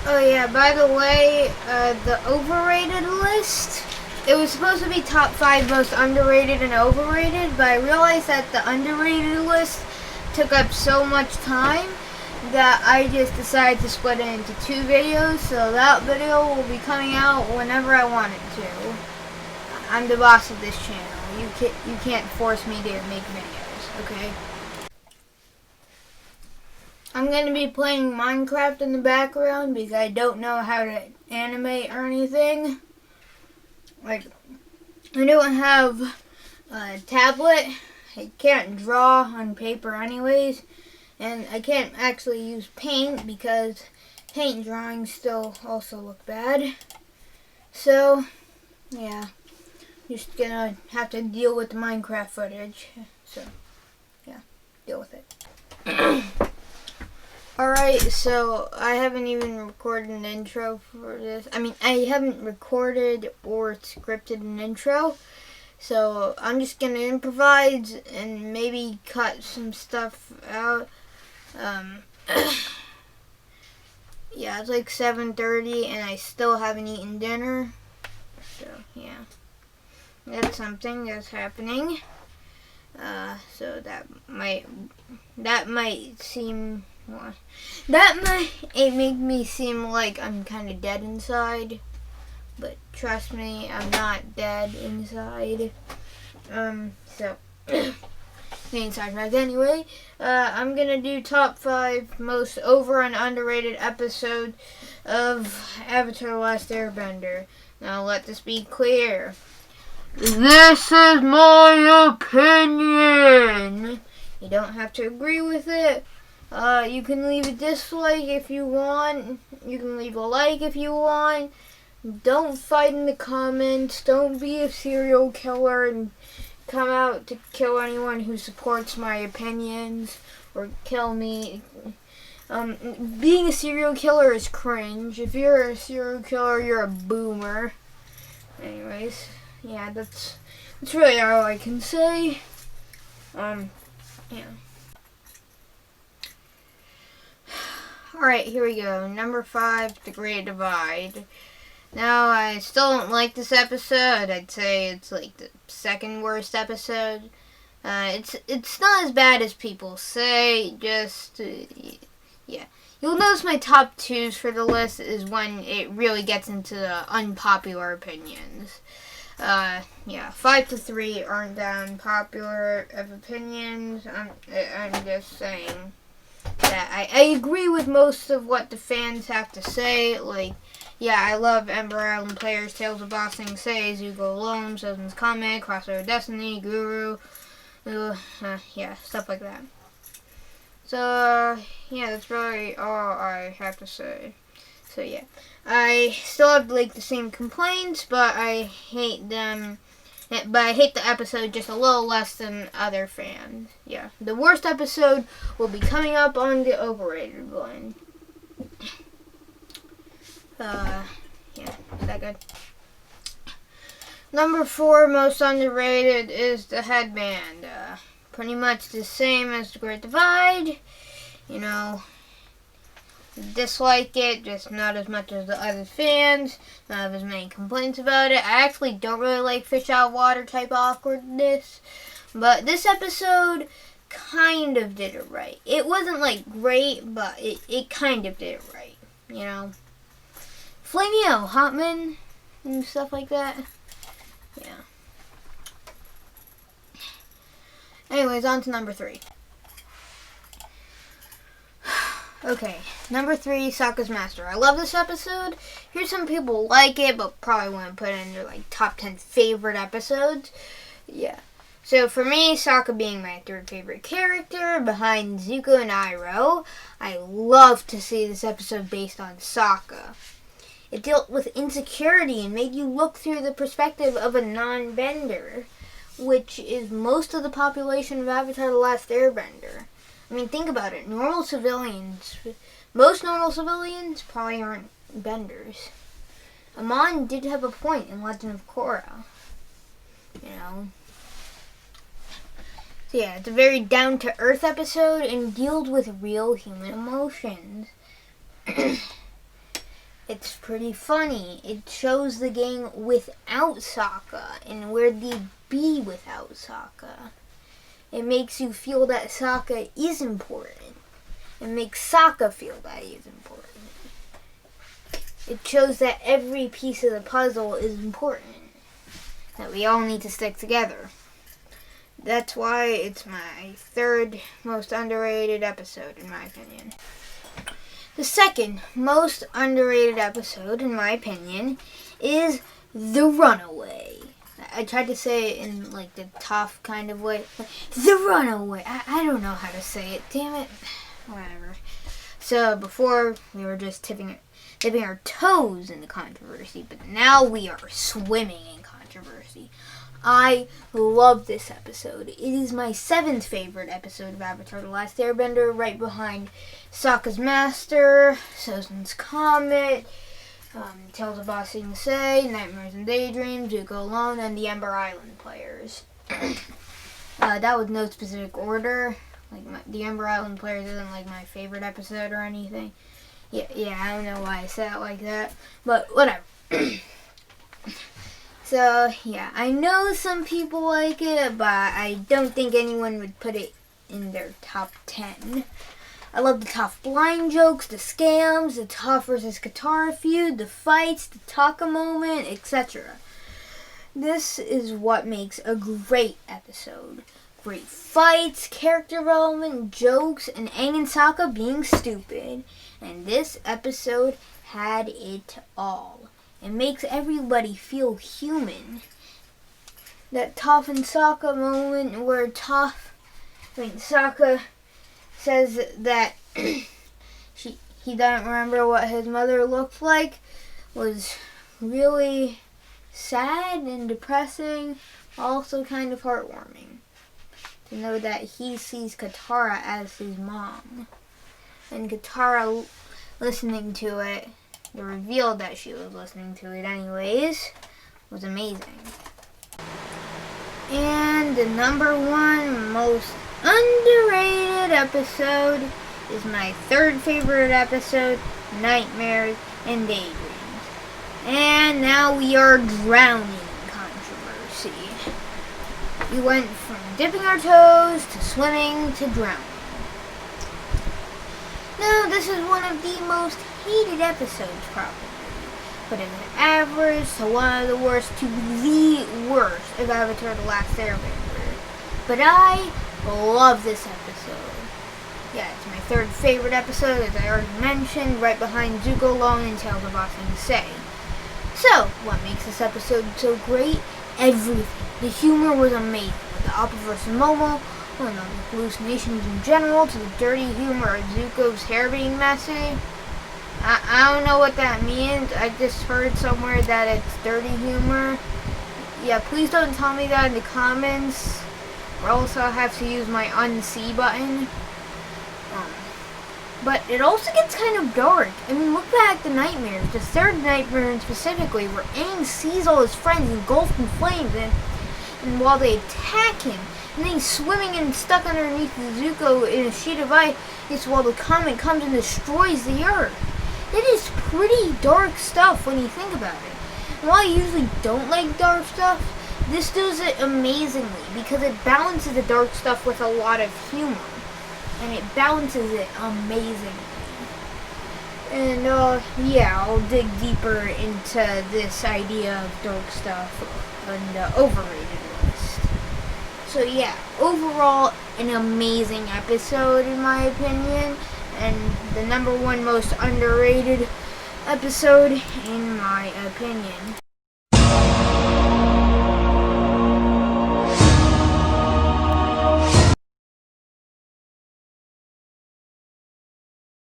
Oh yeah, by the way, the overrated list, it was supposed to be top 5 most underrated and overrated, but I realized that the underrated list took up so much time that I just decided to split it into 2 videos, so that video will be coming out whenever I want it to. I'm the boss of this channel. You can't force me to make videos, okay? I'm going to be playing Minecraft in the background because I don't know how to animate or anything. Like, I don't have a tablet. I can't draw on paper anyways. And I can't actually use paint because paint drawings still also look bad. So, yeah. Just gonna have to deal with the Minecraft footage. So, yeah. Deal with it. Alright, so I haven't even recorded an intro for this. I mean, I haven't recorded or scripted an intro. So I'm just going to improvise and maybe cut some stuff out. Yeah, it's like 7:30 and I still haven't eaten dinner. So, yeah. That's something that's happening. So that might seem... That might make me seem like I'm kind of dead inside, but trust me, I'm not dead inside. So, getting sidetracked anyway. I'm gonna do top 5 most over and underrated episodes of Avatar: The Last Airbender. Now, let this be clear. This is my opinion. You don't have to agree with it. You can leave a dislike if you want. You can leave a like if you want. Don't fight in the comments. Don't be a serial killer and come out to kill anyone who supports my opinions or kill me. Being a serial killer is cringe. If you're a serial killer, you're a boomer. Anyways, yeah, that's really all I can say. Yeah. Alright, here we go. Number 5, The Great Divide. Now, I still don't like this episode. I'd say it's like the second worst episode. It's not as bad as people say, just, yeah. You'll notice my top 2s for the list is when it really gets into the unpopular opinions. Yeah, 5 to 3 aren't that unpopular of opinions. I'm just saying that I agree with most of what the fans have to say. Like, yeah, I love Ember Island Players, Tales of Bossing Say, Zuko Alone, Sozin's Comment, Crossover Destiny, Guru, yeah, stuff like that. So, yeah, that's really all I have to say. So, yeah, I still have, like, the same complaints, but I hate them. But I hate the episode just a little less than other fans. Yeah. The worst episode will be coming up on the overrated one. Yeah. Is that good? Number 4 most underrated is the headband. Pretty much the same as the Great Divide. You know, dislike it, just not as much as the other fans. Not have as many complaints about it. I actually don't really like fish out of water type awkwardness, but this episode kind of did it right. It wasn't like great, but it kind of did it right, you know. Flamio, Hotman, and stuff like that. Yeah. Anyways, on to number 3. Okay, number 3, Sokka's Master. I love this episode. Here's some people like it, but probably wouldn't put it in their like top 10 favorite episodes. Yeah. So for me, Sokka being my 3rd favorite character behind Zuko and Iroh, I love to see this episode based on Sokka. It dealt with insecurity and made you look through the perspective of a non-bender, which is most of the population of Avatar: The Last Airbender. I mean, think about it. Most normal civilians probably aren't benders. Amon did have a point in Legend of Korra. You know. So yeah, it's a very down-to-earth episode and deals with real human emotions. it's pretty funny. It shows the gang without Sokka and where they'd be without Sokka. It makes you feel that Sokka is important. It makes Sokka feel that he is important. It shows that every piece of the puzzle is important. That we all need to stick together. That's why it's my third most underrated episode, in my opinion. The second most underrated episode, in my opinion, is The Runaway. I tried to say it in like the tough kind of way. The Runaway. I don't know how to say it. Damn it. Whatever. So before we were just dipping our toes in the controversy, but now we are swimming in controversy. I love this episode. It is my 7th favorite episode of Avatar: The Last Airbender, right behind Sokka's Master, Sozin's Comet, Tales of Ba Sing Se, Nightmares and Daydreams, Zuko Alone, and the Ember Island players. That was no specific order. The Ember Island players isn't like my favorite episode or anything. Yeah, I don't know why I said it like that, but whatever. So, yeah, I know some people like it, but I don't think anyone would put it in their top 10. I love the Toph blind jokes, the scams, the Toph versus Katara feud, the fights, the Taka moment, etc. This is what makes a great episode. Great fights, character development, jokes, and Aang and Sokka being stupid. And this episode had it all. It makes everybody feel human. That Toph and Sokka moment where Sokka says that he doesn't remember what his mother looked like was really sad and depressing, also kind of heartwarming. To know that he sees Katara as his mom. And Katara listening to it, the reveal that she was listening to it anyways, was amazing. And the number 1 most underrated episode is my 3rd favorite episode, Nightmares and Daydreams. And now we are drowning in controversy. We went from dipping our toes to swimming to drowning. Now, this is one of the most hated episodes, probably. But it's an average to one of the worst to the worst of Avatar: The Last Airbender. But I love this episode. Yeah, it's my 3rd favorite episode, as I already mentioned, right behind Zuko Alone and Tales of Ba Sing Se. So, what makes this episode so great? Everything. The humor was amazing, with the Appa vs. Momo, and the hallucinations in general, to the dirty humor of Zuko's hair being messy. I don't know what that means. I just heard somewhere that it's dirty humor. Yeah, please don't tell me that in the comments, or else I'll have to use my unsee button. But it also gets kind of dark. I mean, look back at the nightmares. The 3rd nightmare specifically, where Aang sees all his friends engulfed in flames, and while they attack him, and then he's swimming and stuck underneath the Zuko in a sheet of ice while the comet comes and destroys the earth. It is pretty dark stuff when you think about it. And while I usually don't like dark stuff, this does it amazingly because it balances the dark stuff with a lot of humor. And it balances it amazingly. And yeah, I'll dig deeper into this idea of dark stuff on the overrated list. So yeah, overall an amazing episode in my opinion, and the number 1 most underrated episode in my opinion.